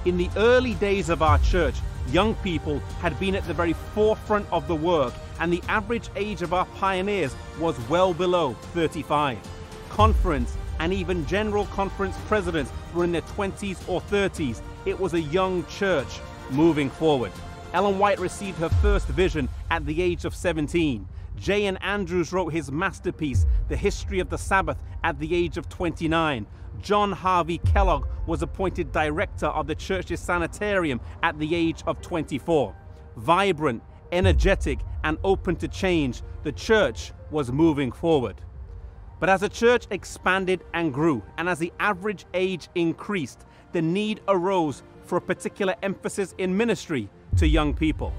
In the early days of our church, young people had been at the very forefront of the work, and the average age of our pioneers was well below 35. Conference and even general conference presidents were in their 20s or 30s. It was a young church moving forward. Ellen White received her first vision at the age of 17. J. N. Andrews wrote his masterpiece, The History of the Sabbath, at the age of 29. John Harvey Kellogg was appointed director of the church's sanitarium at the age of 24. Vibrant, energetic, and open to change, the church was moving forward. But as the church expanded and grew, and as the average age increased, the need arose for a particular emphasis in ministry to young people.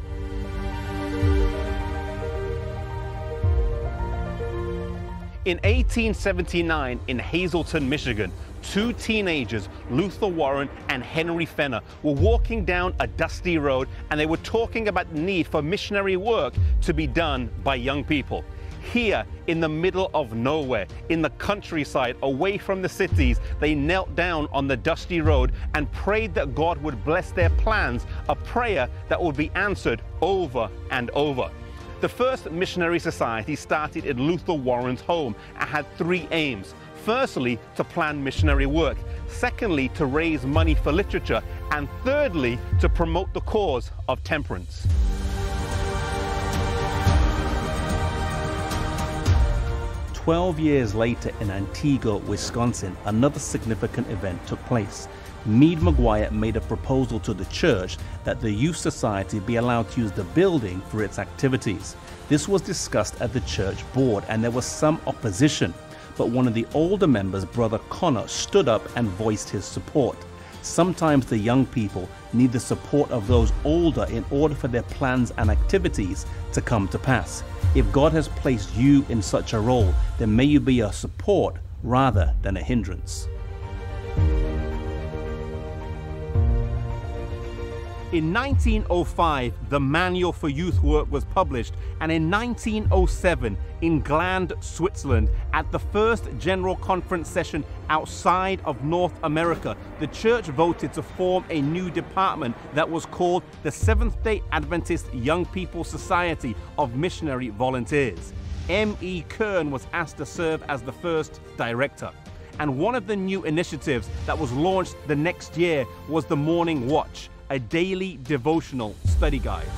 In 1879, in Hazleton, Michigan, two teenagers, Luther Warren and Henry Fenner, were walking down a dusty road, and they were talking about the need for missionary work to be done by young people. Here, in the middle of nowhere, in the countryside, away from the cities, they knelt down on the dusty road and prayed that God would bless their plans, a prayer that would be answered over and over. The first missionary society started in Luther Warren's home and had three aims. Firstly, to plan missionary work. Secondly, to raise money for literature. And thirdly, to promote the cause of temperance. "12 years later in Antigua, Wisconsin, another significant event took place. Meade McGuire made a proposal to the church that the Youth Society be allowed to use the building for its activities. This was discussed at the church board, and there was some opposition, but one of the older members, Brother Connor, stood up and voiced his support. Sometimes the young people need the support of those older in order for their plans and activities to come to pass. If God has placed you in such a role, then may you be a support rather than a hindrance." In 1905, the Manual for Youth Work was published, and in 1907, in Gland, Switzerland, at the first General Conference session outside of North America, the church voted to form a new department that was called the Seventh-day Adventist Young People Society of Missionary Volunteers. M.E. Kern was asked to serve as the first director. And one of the new initiatives that was launched the next year was the Morning Watch, a daily devotional study guide.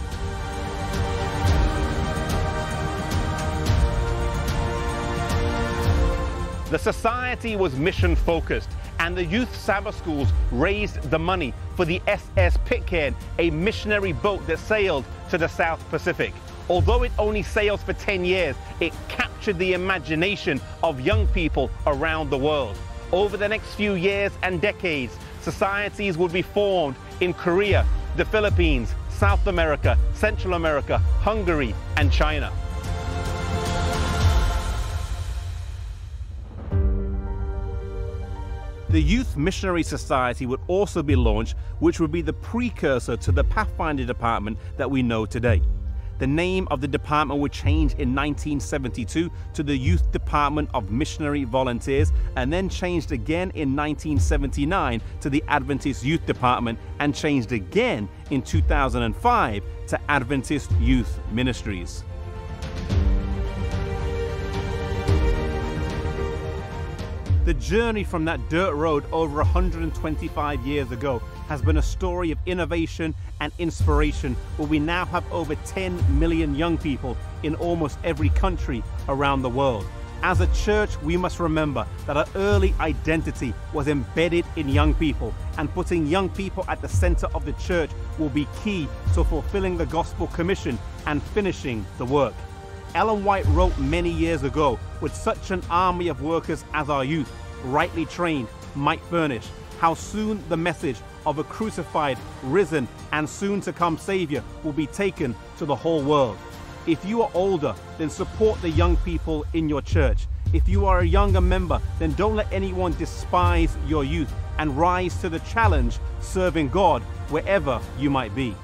The society was mission focused, and the youth Sabbath schools raised the money for the SS Pitcairn, a missionary boat that sailed to the South Pacific. Although it only sailed for 10 years, it captured the imagination of young people around the world. Over the next few years and decades, societies would be formed in Korea, the Philippines, South America, Central America, Hungary, and China. The Youth Missionary Society would also be launched, which would be the precursor to the Pathfinder Department that we know today. The name of the department would change in 1972 to the Youth Department of Missionary Volunteers, and then changed again in 1979 to the Adventist Youth Department, and changed again in 2005 to Adventist Youth Ministries. The journey from that dirt road over 125 years ago has been a story of innovation and inspiration, where we now have over 10 million young people in almost every country around the world. As a church, we must remember that our early identity was embedded in young people, and putting young people at the center of the church will be key to fulfilling the gospel commission and finishing the work. Ellen White wrote many years ago, "With such an army of workers as our youth, rightly trained, might furnish, how soon the message of a crucified, risen, and soon to come Savior will be taken to the whole world." If you are older, then support the young people in your church. If you are a younger member, then don't let anyone despise your youth, and rise to the challenge serving God wherever you might be.